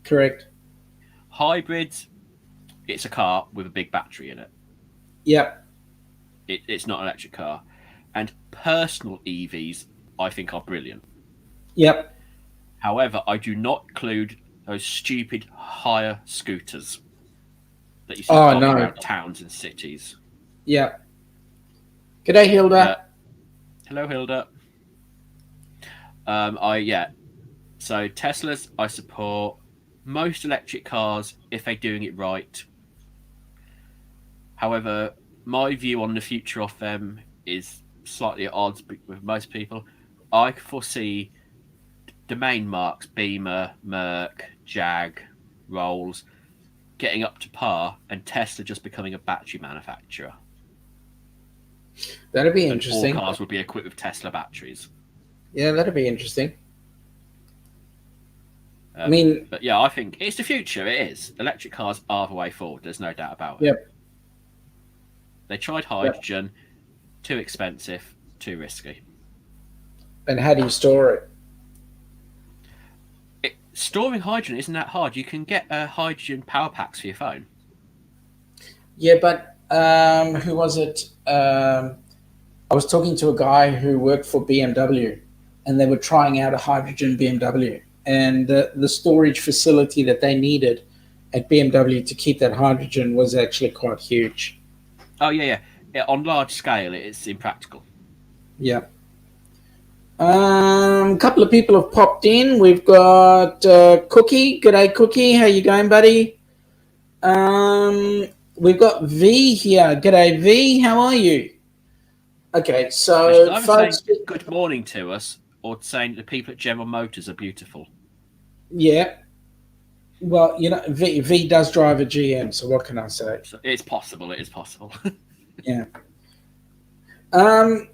Correct. Hybrids, it's a car with a big battery in it. Yep. It's not an electric car. And personal EVs, I think, are brilliant. Yep. However, I do not include those stupid hire scooters that you see around towns and cities. Yep. G'day, Hilda. Hello, Hilda. So Teslas, I support. Most electric cars, if they're doing it right. However, my view on the future of them is slightly at odds with most people. I foresee the main marques, Beamer, Merc, Jag, Rolls, getting up to par, and Tesla just becoming a battery manufacturer. That'd be interesting. All cars would be equipped with Tesla batteries. Yeah, that'd be interesting. But yeah, I think it's the future. It is. Electric cars are the way forward. There's no doubt about it. Yep. They tried hydrogen. Yep. Too expensive. Too risky. And how do you store it? Storing hydrogen isn't that hard. You can get hydrogen power packs for your phone. Yeah, but who was it? I was talking to a guy who worked for BMW, and they were trying out a hydrogen BMW. And the storage facility that they needed at BMW to keep that hydrogen was actually quite huge. Oh, yeah. On large scale, it's impractical. Yeah. A couple of people have popped in. We've got Cookie. G'day, Cookie. How you going, buddy? We've got V here. G'day, V. How are you? Okay, so folks, saying good morning to us, or saying the people at General Motors are beautiful. Yeah. Well, V does drive a GM, so what can I say? It's possible. It is possible. Yeah.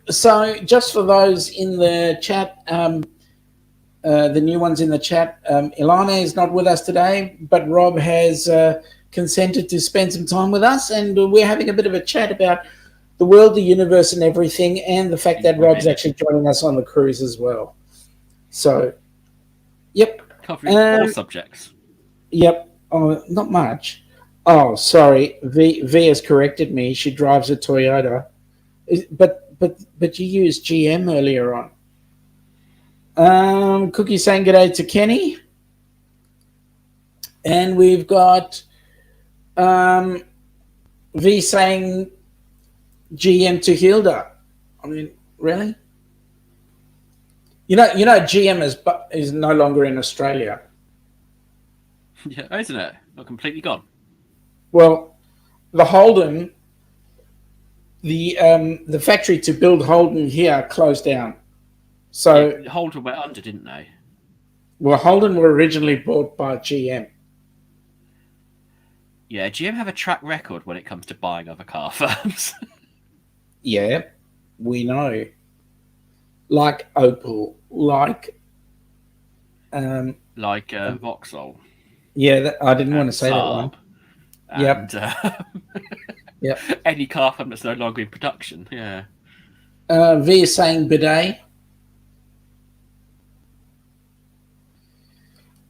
So just for those in the chat, the new ones in the chat, Ilana is not with us today, but Rob has consented to spend some time with us, and we're having a bit of a chat about the world, the universe, and everything, and the fact that Rob's actually joining us on the cruise as well. So, yep. Covering all subjects. Yep. Oh, not much. Oh, sorry. V has corrected me. She drives a Toyota. But you used GM earlier on. Cookie saying g'day to Kenny. And we've got V saying GM to Hilda. I mean, really? You know, GM is no longer in Australia. Yeah, isn't it? Not completely gone. Well, the Holden, the factory to build Holden here closed down. So yeah, Holden went under, didn't they? Well, Holden were originally bought by GM. Yeah, GM have a track record when it comes to buying other car firms. Yeah, we know. Like Opel, like Vauxhall. Yeah, I didn't want to say that one. And, yep. Any car firm that's no longer in production. Yeah. V is saying bidet.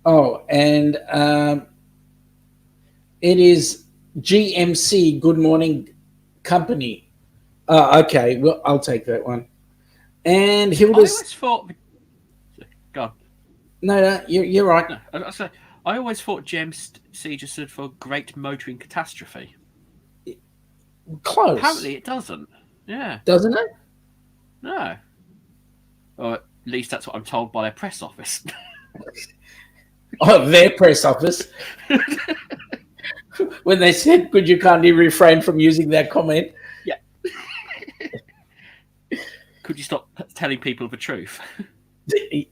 Oh, and it is GMC. Good morning, company. Okay, well, I'll take that one. And Hilda's. I always thought. Go on. No, you're right. No, I always thought GMC just stood for Great Motoring Catastrophe. Close. Apparently, it doesn't. Yeah. Doesn't it? No. Or at least that's what I'm told by their press office. Oh, their press office. When they said, could you kindly refrain from using that comment? Yeah. Could you stop telling people the truth?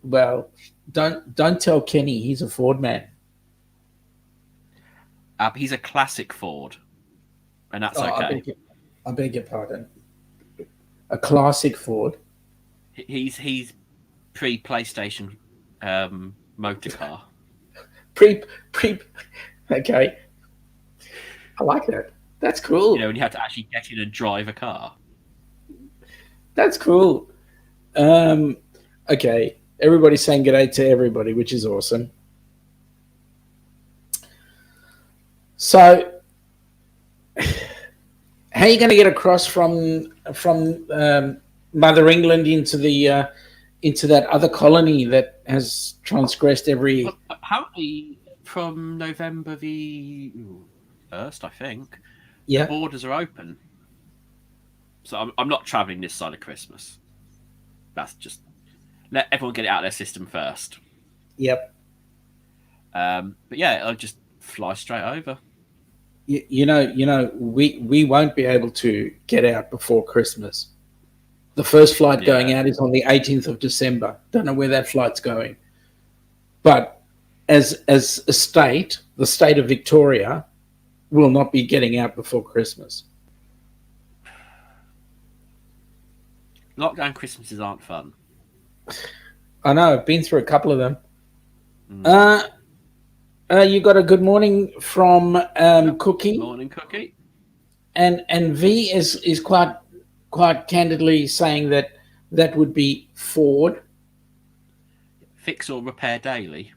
Well, don't tell Kenny. He's a Ford man. He's a classic Ford, and that's okay. I beg your pardon. A classic Ford. He's pre-PlayStation motor car. Pre. Okay. I like that. That's cool. You know, when you have to actually get in and drive a car. That's cool. Okay. Everybody's saying g'day to everybody, which is awesome. So, how are you going to get across from Mother England into that other colony that has transgressed every? Well, apparently, from November the 1st, I think, the Yeah. borders are open. So I'm not travelling this side of Christmas. That's just let everyone get it out of their system first. Yep. But yeah, I'll just fly straight over. We won't be able to get out before Christmas. The first flight going Yeah. out is on the 18th of December. Don't know where that flight's going. But as a state, the state of Victoria will not be getting out before Christmas. Lockdown Christmases aren't fun. I know, I've been through a couple of them. Mm. You got a good morning from Cookie. Morning, Cookie. And V is quite candidly saying that would be Ford. Fix or repair daily.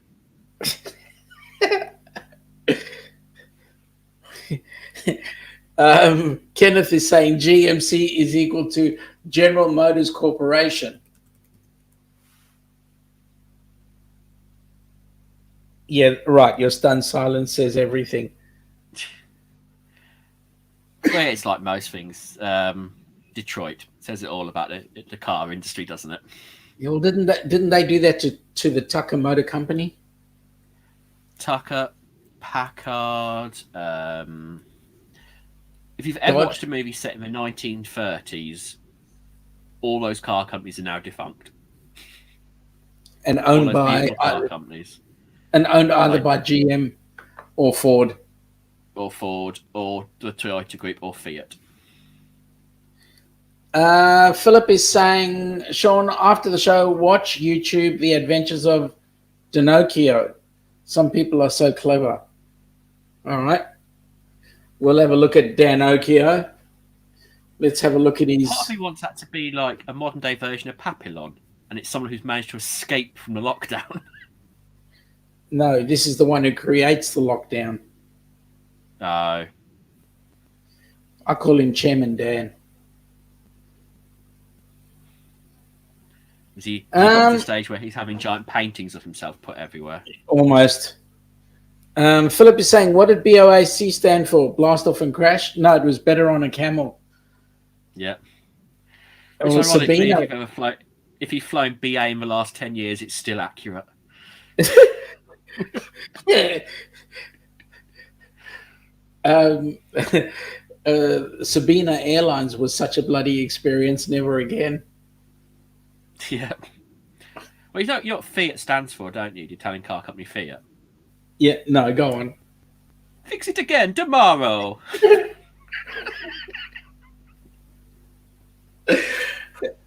Kenneth is saying GMC is equal to General Motors Corporation. Yeah, right. Your stunned silence says everything. Well, it's like most things. Detroit says it all about the car industry, doesn't it? Well, didn't they do that to the Tucker Motor Company? Tucker, Packard. If you've ever watched a movie set in the 1930s, all those car companies are now defunct. And owned by car companies. And owned either by GM or Ford. Or Ford, or the Toyota Group, or Fiat. Philip is saying, Sean, after the show, watch YouTube The Adventures of Pinocchio. Some people are so clever. All right. We'll have a look at Danocchio. Let's have a look at his... Part of me wants that to be like a modern-day version of Papillon, and it's someone who's managed to escape from the lockdown. No, this is the one who creates the lockdown. Oh. I call him Chairman Dan. Is he got to the stage where he's having giant paintings of himself put everywhere? Almost. Philip is saying, what did BOAC stand for? Blast off and crash? No, it was better on a camel. Yeah. Or Sabina. If you've flown BA in the last 10 years, it's still accurate. Sabina Airlines was such a bloody experience. Never again. Yeah. Well, you know what Fiat stands for, don't you? The Italian car company Fiat. Yeah, no, go on. Fix it again tomorrow.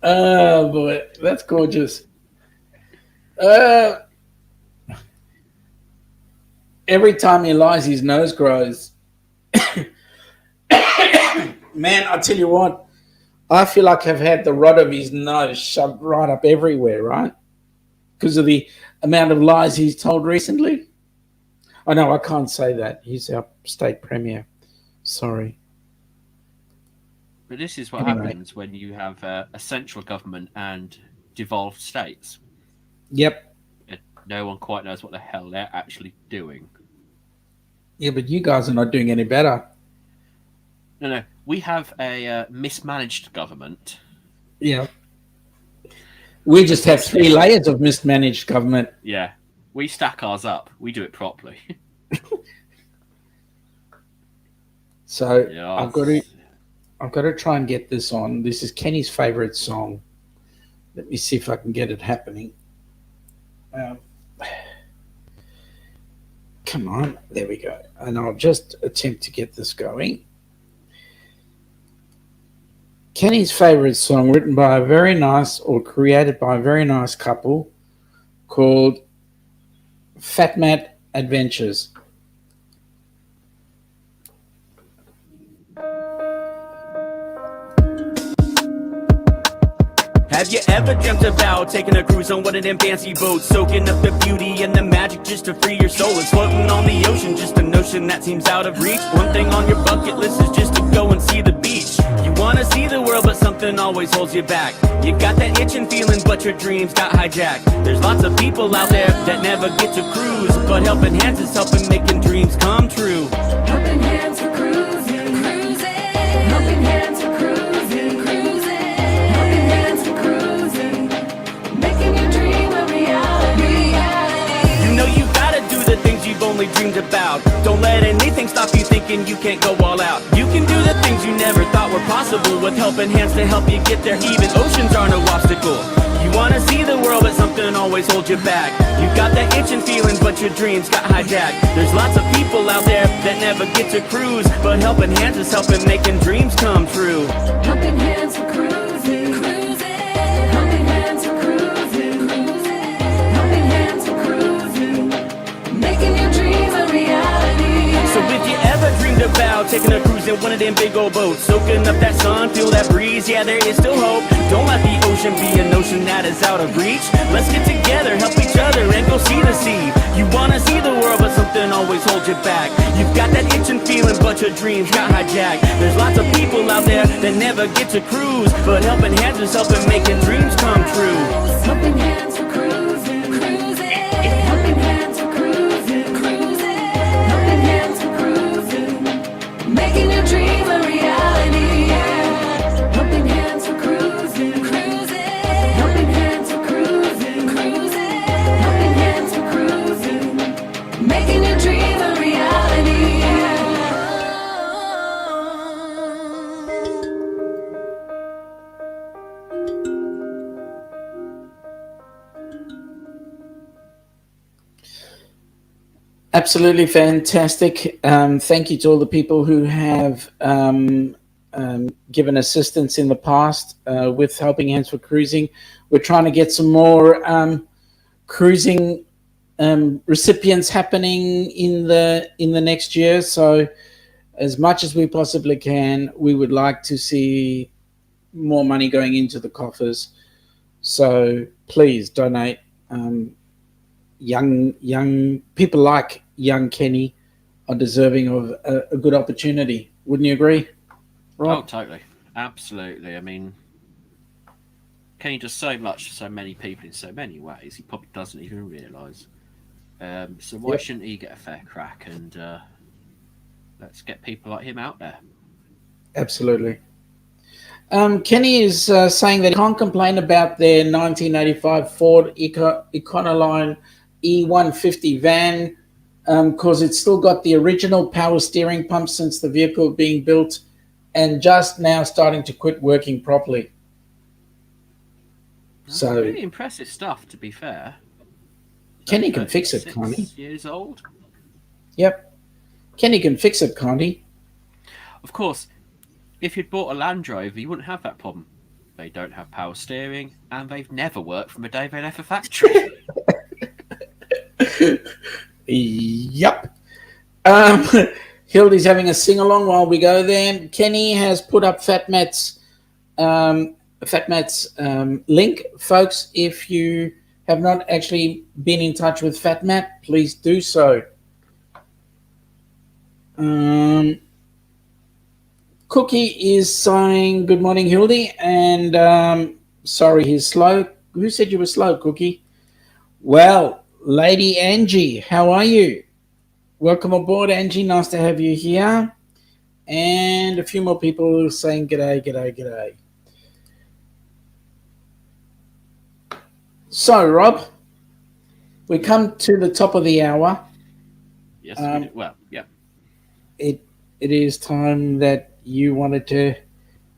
Oh, boy. That's gorgeous. Every time he lies, his nose grows. Man, I tell you what, I feel like I've had the rod of his nose shoved right up everywhere, right? Because of the amount of lies he's told recently. Oh, no, I can't say that. He's our state premier. Sorry. But this is what happens when you have a central government and devolved states. Yep. And no one quite knows what the hell they're actually doing. Yeah, but you guys are not doing any better. No. We have a mismanaged government. Yeah. We just have 3 layers of mismanaged government. Yeah. We stack ours up. We do it properly. So yes. I've got to try and get this on. This is Kenny's favorite song. Let me see if I can get it happening. Come on. There we go. And I'll just attempt to get this going. Kenny's favorite song, written by a very nice, or created by a very nice couple, called FatMat Adventures. Have you ever dreamt about taking a cruise on one of them fancy boats, soaking up the beauty and the magic just to free your soul? It's floating on the ocean, just a notion that seems out of reach. One thing on your bucket list is just to go and see the beach. You wanna see the world, but something always holds you back. You got that itching feeling, but your dreams got hijacked. There's lots of people out there that never get to cruise, but helping hands is helping making dreams come true. Helping hands for cruising, cruising. Helping hands for cruising, cruising. Helping hands for cruising. Making your dream a reality. You know you gotta do the things you've only dreamed about. Don't let anything stop you thinking you can't go all out. You can do the things you never thought were possible with helping hands to help you get there. Even oceans are no obstacle. You wanna see the world, but something always holds you back. You got that itching feeling, but your dreams got hijacked. There's lots of people out there that never get to cruise, but helping hands is helping making dreams come true. Helping hands for cruising, cruising. Helping hands for cruising, cruising. Helping hands for cruising. Making your dream a reality. So if you ever dreamed about taking a cruise in one of them big old boats, soaking up that sun, feel that breeze, yeah, there is still hope. Don't let the ocean be an ocean that is out of reach. Let's get together, help each other, and go see the sea. You wanna see the world, but something always holds you back. You've got that itching feeling, but your dreams got hijacked. There's lots of people out there that never get to cruise, but helping hands is helping making dreams come true. Helping hands for cruising, cruising. Helping hands for cruising, cruising. Helping hands for cruising. Making your dream a reality. Helping hands for cruising, cruising. Helping hands for cruising, cruising. Helping hands for cruising. Making your dream a reality. Absolutely fantastic. Thank you to all the people who have given assistance in the past with Helping Hands for Cruising. We're trying to get some more cruising recipients happening in the next year. So, as much as we possibly can, we would like to see more money going into the coffers. So please donate. Young people like young Kenny are deserving of a good opportunity. Wouldn't you agree, Rob? Oh, totally. Absolutely. I mean, Kenny does so much for so many people in so many ways, he probably doesn't even realise. So why shouldn't he get a fair crack? And let's get people like him out there. Absolutely. Kenny is saying that he can't complain about their 1985 Ford Econoline E150 van because it's still got the original power steering pump since the vehicle being built and just now starting to quit working properly. So really impressive stuff, to be fair. Kenny can fix it, can't he? Years old. Yep. Kenny can fix it, can't he? Of course, if you'd bought a Land Rover, you wouldn't have that problem. They don't have power steering, and they've never worked from the day they left the factory. Yep. Hildy's having a sing-along while we go there. Kenny has put up FatMat's link. Folks, if you have not actually been in touch with FatMat, please do so. Cookie is saying, good morning, Hildy, and sorry he's slow. Who said you were slow, Cookie? Well, Lady Angie, how are you? Welcome aboard, Angie. Nice to have you here. And a few more people saying g'day, g'day, g'day. So, Rob, we come to the top of the hour. Yes, we do. Well, yeah. It is time that you wanted to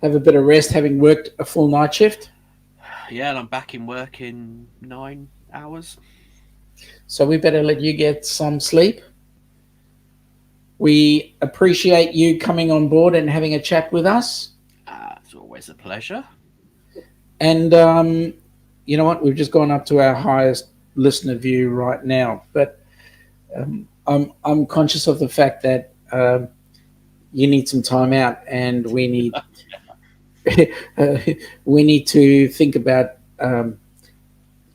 have a bit of rest, having worked a full night shift. Yeah, and I'm back in work in 9 hours. So we better let you get some sleep. We appreciate you coming on board and having a chat with us. It's always a pleasure. And you know what? We've just gone up to our highest listener view right now. But I'm conscious of the fact that you need some time out, and we need we need to think about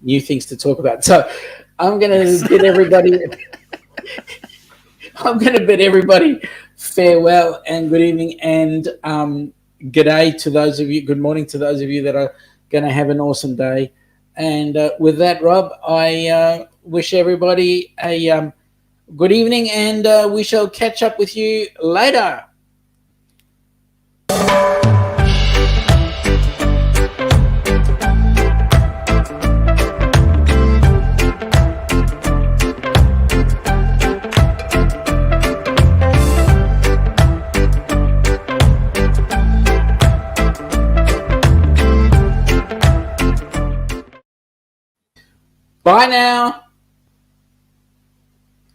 new things to talk about. So I'm going to bid everybody. I'm going to bid everybody farewell and good evening and good day to those of you. Good morning to those of you that are going to have an awesome day. And with that, Rob, I wish everybody a good evening, and we shall catch up with you later. Bye now.